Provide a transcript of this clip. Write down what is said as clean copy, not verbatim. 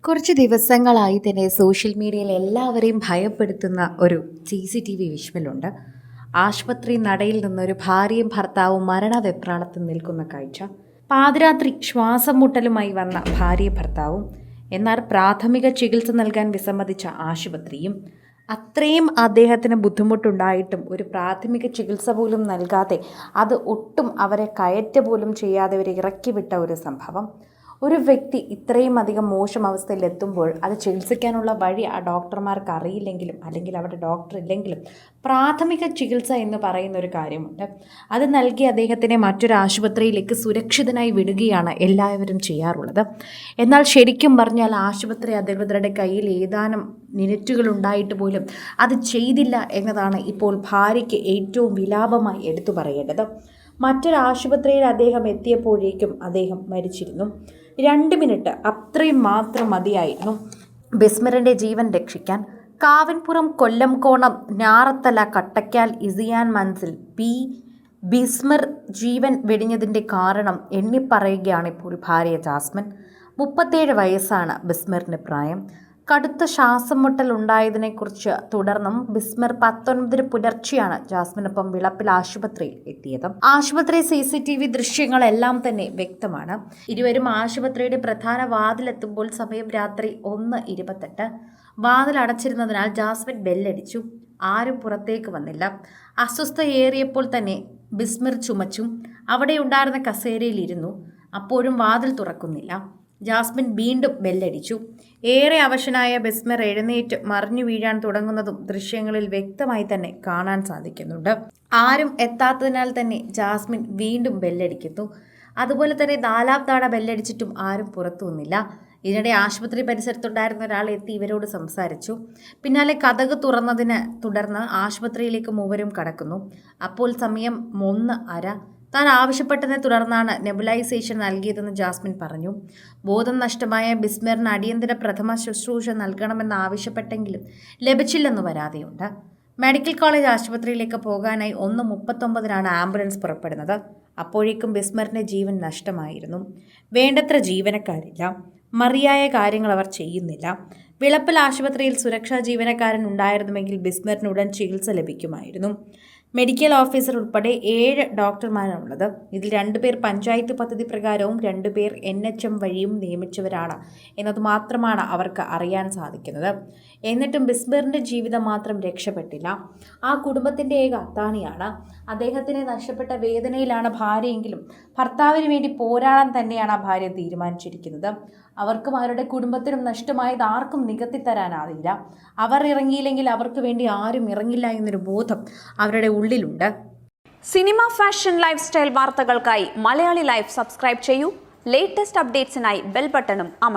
കുറച്ച് ദിവസങ്ങളായി തന്നെ സോഷ്യൽ മീഡിയയിൽ എല്ലാവരെയും ഭയപ്പെടുത്തുന്ന ഒരു CCTV വിഷ്വലുണ്ട്. ആശുപത്രി നടയിൽ നിന്നൊരു ഭാര്യയും ഭർത്താവും മരണവെപ്രാളത്തിൽ നിൽക്കുന്ന കാഴ്ച. പാതിരാത്രി ശ്വാസം മുട്ടലുമായി വന്ന ഭാര്യയും ഭർത്താവും, എന്നാൽ പ്രാഥമിക ചികിത്സ നൽകാൻ വിസമ്മതിച്ച ആശുപത്രിയും. അത്രയും അദ്ദേഹത്തിന് ബുദ്ധിമുട്ടുണ്ടായിട്ടും ഒരു പ്രാഥമിക ചികിത്സ പോലും നൽകാതെ, അത് ഒട്ടും അവരെ കയറ്റ പോലും ചെയ്യാതെ അവരെ ഇറക്കി വിട്ട ഒരു സംഭവം. ഒരു വ്യക്തി ഇത്രയും അധികം മോശം അവസ്ഥയിൽ എത്തുമ്പോൾ അത് ചികിത്സിക്കാനുള്ള വഴി ആ ഡോക്ടർമാർക്ക് അറിയില്ലെങ്കിലും, അല്ലെങ്കിൽ അവിടെ ഡോക്ടർ ഇല്ലെങ്കിലും, പ്രാഥമിക ചികിത്സ എന്ന് പറയുന്ന ഒരു കാര്യമുണ്ട്. അത് നൽകി അദ്ദേഹത്തിനെ മറ്റൊരു ആശുപത്രിയിലേക്ക് സുരക്ഷിതനായി വിടുകയാണ് എല്ലാവരും ചെയ്യാറുള്ളത്. എന്നാൽ ശരിക്കും പറഞ്ഞാൽ ആശുപത്രി അധികൃതരുടെ കയ്യിൽ ഏതാനും മിനിറ്റുകൾ ഉണ്ടായിട്ട് പോലും അത് ചെയ്തില്ല എന്നതാണ് ഇപ്പോൾ ഭാര്യയ്ക്ക് ഏറ്റവും വിലാപമായി എടുത്തു പറയേണ്ടത്. മറ്റൊരു ആശുപത്രിയിൽ അദ്ദേഹം എത്തിയപ്പോഴേക്കും അദ്ദേഹം മരിച്ചിരുന്നു. 2 മിനിറ്റ് അത്രയും മാത്രം മതിയായിരുന്നു ബിസ്മറിൻ്റെ ജീവൻ രക്ഷിക്കാൻ. കാവൻപുറം, കൊല്ലംകോണം, ഞാറത്തല, കട്ടയ്ക്കാൽ, ഇസിയാൻ മൻസിൽ ബിസ്മർ ജീവൻ വെടിഞ്ഞതിൻ്റെ കാരണം എണ്ണിപ്പറയുകയാണ് ഇപ്പോൾ ഭാര്യ ജാസ്മിൻ. 37 വയസ്സാണ് ബിസ്മറിൻ്റെ പ്രായം. കടുത്ത ശ്വാസം മുട്ടൽ ഉണ്ടായതിനെക്കുറിച്ച് തുടർന്നും ബിസ്മർ 19 പുലർച്ചെയാണ് ജാസ്മിനൊപ്പം വിളപ്പിൽ ആശുപത്രിയിൽ എത്തിയത്. ആശുപത്രി CCTV ദൃശ്യങ്ങളെല്ലാം തന്നെ വ്യക്തമാണ്. ഇരുവരും ആശുപത്രിയുടെ പ്രധാന വാതിലെത്തുമ്പോൾ സമയം രാത്രി 1:28. വാതിൽ അടച്ചിരുന്നതിനാൽ ജാസ്മിൻ ബെല്ലടിച്ചു. ആരും പുറത്തേക്ക് വന്നില്ല. അസ്വസ്ഥയേറിയപ്പോൾ തന്നെ ബിസ്മർ ചുമച്ചു. അവിടെ ഉണ്ടായിരുന്ന കസേരയിൽ ഇരുന്നു. അപ്പോഴും വാതിൽ തുറക്കുന്നില്ല. ജാസ്മിൻ വീണ്ടും ബെല്ലടിച്ചു. ഏറെ അവശനായ ബിസ്മർ എഴുന്നേറ്റ് മറിഞ്ഞു വീഴാൻ തുടങ്ങുന്നതും ദൃശ്യങ്ങളിൽ വ്യക്തമായി തന്നെ കാണാൻ സാധിക്കുന്നുണ്ട്. ആരും എത്താത്തതിനാൽ തന്നെ ജാസ്മിൻ വീണ്ടും ബെല്ലടിക്കുന്നു. അതുപോലെ തന്നെ 4ാം തവണ ബെല്ലടിച്ചിട്ടും ആരും പുറത്തു വന്നില്ല. ഇതിനിടെ ആശുപത്രി പരിസരത്തുണ്ടായിരുന്ന ഒരാൾ എത്തി ഇവരോട് സംസാരിച്ചു. പിന്നാലെ കതക് തുറന്നതിനെ തുടർന്ന് ആശുപത്രിയിലേക്ക് മൂവരും കടക്കുന്നു. അപ്പോൾ സമയം 1:30. താൻ ആവശ്യപ്പെട്ടതിനെ തുടർന്നാണ് നെബുലൈസേഷൻ നൽകിയതെന്ന് ജാസ്മിൻ പറഞ്ഞു. ബോധം നഷ്ടമായ ബിസ്മറിന് അടിയന്തര പ്രഥമ ശുശ്രൂഷ നൽകണമെന്ന് ആവശ്യപ്പെട്ടെങ്കിലും ലഭിച്ചില്ലെന്ന് പരാതിയുണ്ട്. മെഡിക്കൽ കോളേജ് ആശുപത്രിയിലേക്ക് പോകാനായി 1:39 ആംബുലൻസ് പുറപ്പെടുന്നത്. അപ്പോഴേക്കും ബിസ്മറിൻ്റെ ജീവൻ നഷ്ടമായിരുന്നു. വേണ്ടത്ര ജീവനക്കാരില്ല. മറിയായ കാര്യങ്ങൾ അവർ ചെയ്യുന്നില്ല. വിളപ്പിൽ ആശുപത്രിയിൽ സുരക്ഷാ ജീവനക്കാരൻ ഉണ്ടായിരുന്നുവെങ്കിൽ ബിസ്മറിന് ഉടൻ ചികിത്സ ലഭിക്കുമായിരുന്നു. മെഡിക്കൽ ഓഫീസർ ഉൾപ്പെടെ 7 ഡോക്ടർമാരാണുള്ളത്. ഇതിൽ 2 പേർ പഞ്ചായത്ത് പദ്ധതി പ്രകാരവും 2 പേർ NHM വഴിയും നിയമിച്ചവരാണ് എന്നത് മാത്രമാണ് അവർക്ക് അറിയാൻ സാധിക്കുന്നത്. എന്നിട്ടും ബിസ്മറിൻ്റെ ജീവിതം മാത്രം രക്ഷപ്പെട്ടില്ല. ആ കുടുംബത്തിൻ്റെ ഏക അത്താണിയാണ്. അദ്ദേഹത്തിനെ നഷ്ടപ്പെട്ട വേദനയിലാണ് ഭാര്യയെങ്കിലും ഭർത്താവിന് വേണ്ടി പോരാടാൻ തന്നെയാണ് ആ ഭാര്യ തീരുമാനിച്ചിരിക്കുന്നത്. അവർക്കും അവരുടെ കുടുംബത്തിനും നഷ്ടമായത് ആർക്കും നികത്തിത്തരാനാവില്ല. അവർ ഇറങ്ങിയില്ലെങ്കിൽ അവർക്ക് വേണ്ടി ആരും ഇറങ്ങില്ല എന്നൊരു ബോധം അവരുടെ ഉള്ളിലുണ്ട്. സിനിമ, ഫാഷൻ, ലൈഫ് സ്റ്റൈൽ വാർത്തകൾക്കായി മലയാളി ലൈഫ് സബ്സ്ക്രൈബ് ചെയ്യൂ. ലേറ്റസ്റ്റ് അപ്ഡേറ്റ്സിനായി ബെൽ ബട്ടണും അമർത്തുക.